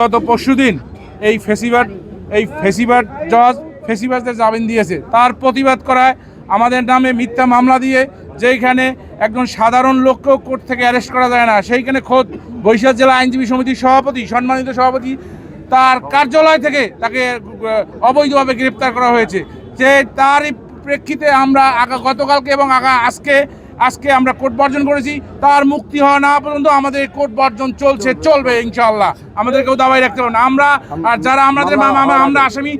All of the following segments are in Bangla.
গত পরশুদিন এই ফেসিবাদদের জামিন দিয়েছে, তার প্রতিবাদ করায় আমাদের নামে মিথ্যা মামলা দিয়ে যেইখানে একজন সাধারণ লোককেও কোর্ট থেকে অ্যারেস্ট করা যায় না, সেইখানে খোদ বরিশাল জেলা আইনজীবী সমিতির সভাপতি, সম্মানিত সভাপতি, তার কার্যালয় থেকে তাকে অবৈধভাবে গ্রেপ্তার করা হয়েছে। যে তারই প্রেক্ষিতে আমরা গতকালকে এবং আজকে আমরা কোর্ট বর্জন করেছি। তার মুক্তি হওয়া না পর্যন্ত আমাদের কোর্ট বর্জন চলবে ইনশাআল্লাহ। আমাদের কেউ দাবাই রাখতে পারবে না। আমরা আর যারা আমরা আসামি,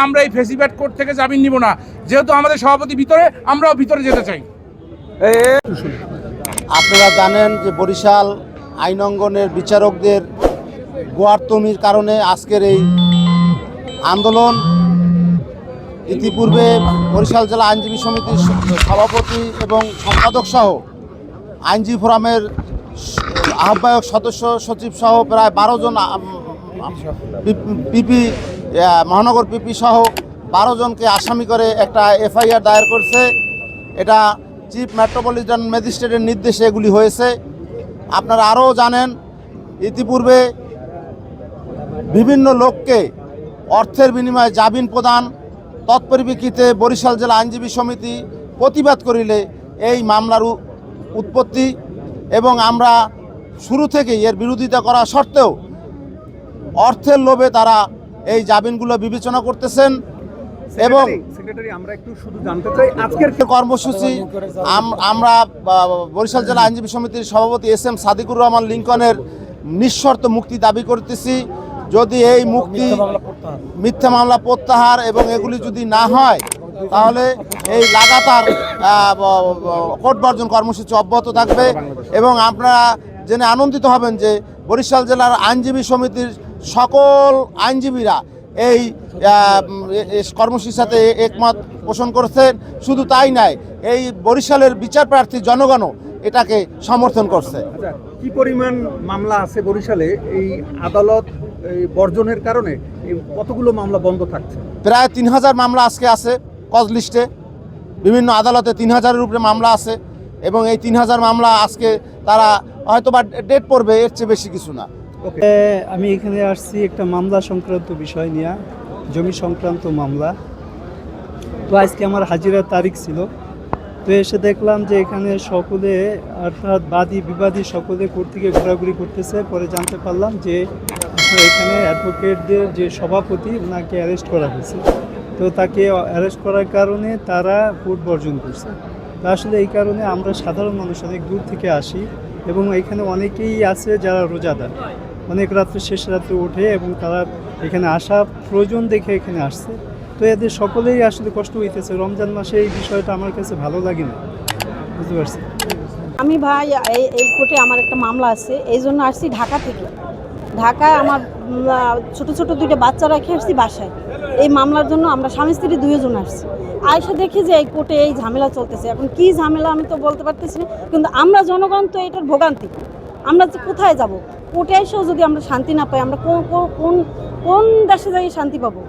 আমরা এই ফেসিবাদ কোর্ট থেকে জামিন নিব না। যেহেতু আমাদের সভাপতি ভিতরে, আমরাও ভিতরে যেতে চাই। আপনারা জানেন যে বরিশাল আইন অঙ্গনের বিচারকদের গোয়ার্তমির কারণে আজকের এই আন্দোলন। ইতিপূর্বে বরিশাল জেলা আইনজীবী সমিতির সভাপতি এবং সম্পাদক সহ আইনজীবী ফোরামের আহ্বায়ক, সদস্য, সচিব সহ প্রায় 12 জন পিপি, মহানগর পিপি সহ 12 জনকে আসামি করে একটা এফআইআর দায়ের করছে। এটা চিফ মেট্রোপলিটন ম্যাজিস্ট্রেটের নির্দেশে এগুলি হয়েছে। আপনারা আরও জানেন, ইতিপূর্বে বিভিন্ন লোককে অর্থের বিনিময়ে জামিন প্রদান, তৎপরিপ্রেক্ষিতে বরিশাল জেলা আইনজীবী সমিতি প্রতিবাদ করিলে এই মামলার উৎপত্তি, এবং আমরা শুরু থেকেই এর বিরোধিতা করা সত্ত্বেও অর্থের লোভে তারা এই জামিনগুলো বিবেচনা করতেছেন। এবং আমরা একটু শুধু জানতে চাই আজকের কর্মসূচি আমরা বরিশাল জেলা আইনজীবী সমিতির সভাপতি SM সাদিকুর রহমান লিঙ্কনের নিঃশর্ত মুক্তি দাবি করতেছি। যদি এই মুক্তি, মিথ্যা মামলা প্রত্যাহার এবং এগুলি যদি না হয়, তাহলে এই লাগাতার কোর্ট বর্জন কর্মসূচি অব্যাহত থাকবে। এবং আপনারা জেনে আনন্দিত হবেন যে বরিশাল জেলার আইনজীবী সমিতির সকল আইনজীবীরা এই কর্মসূচির সাথে একমত পোষণ করেছেন। শুধু তাই নয়, এই বরিশালের বিচার প্রার্থী জনগণও এটাকে সমর্থন করছে। কি পরিমাণ মামলা আছে বরিশালে এই আদালত বর্জনের কারণে? কতগুলো মামলা বন্ধ থাকছে? প্রায় 3000 মামলা আজকে আছে কজ লিস্টে। বিভিন্ন আদালতে 3000-এর উপরে মামলা আছে, এবং এই 3000 মামলা আজকে তারা হয়তো বা ডেট পড়বে, এর চেয়ে বেশি কিছু না। আমি এখানে আসছি একটা মামলা সংক্রান্ত বিষয় নিয়ে, জমি সংক্রান্ত মামলা। তো আজকে আমার হাজিরার তারিখ ছিল। তো এসে দেখলাম যে এখানে সকলে, অর্থাৎ বাদী বিবাদী সকলে কোর্ট থেকে ঘোরাঘুরি করতেছে। পরে জানতে পারলাম যে এখানে অ্যাডভোকেটদের যে সভাপতি, ওনাকে অ্যারেস্ট করা হয়েছে। তো তাকে অ্যারেস্ট করার কারণে তারা কোর্ট বর্জন করছে। তো আসলে এই কারণে আমরা সাধারণ মানুষ অনেক দূর থেকে আসি, এবং এখানে অনেকেই আছে যারা রোজাদার, অনেক রাত্রে শেষ রাত্রে ওঠে, এবং তারা এখানে আসা প্রয়োজন দেখে এখানে আসছে। তো এদের সকলেই আসলে কষ্ট হইতেছে। রমজান মাসে এই বিষয়টা আমার কাছে ভালো লাগে না, বুঝতে পারছি। আমি ভাই এই কোর্টে আমার একটা মামলা আছে, এই জন্য আসছি ঢাকা থেকে। ঢাকায় আমার ছোট ছোট 2টা বাচ্চা রেখে আসছি বাসায়। এই মামলার জন্য আমরা স্বামী স্ত্রী 2 জন আসছি। আয়সা দেখি যে এই কোর্টে এই ঝামেলা চলতেছে। এখন কি ঝামেলা আমি তো বলতে পারতেছি না, কিন্তু আমরা জনগণ তো এটার ভোগান্তি। আমরা যে কোথায় যাব? কোর্টে এসেও যদি আমরা শান্তি না পাই, আমরা কোন দেশে যাই শান্তি পাবো?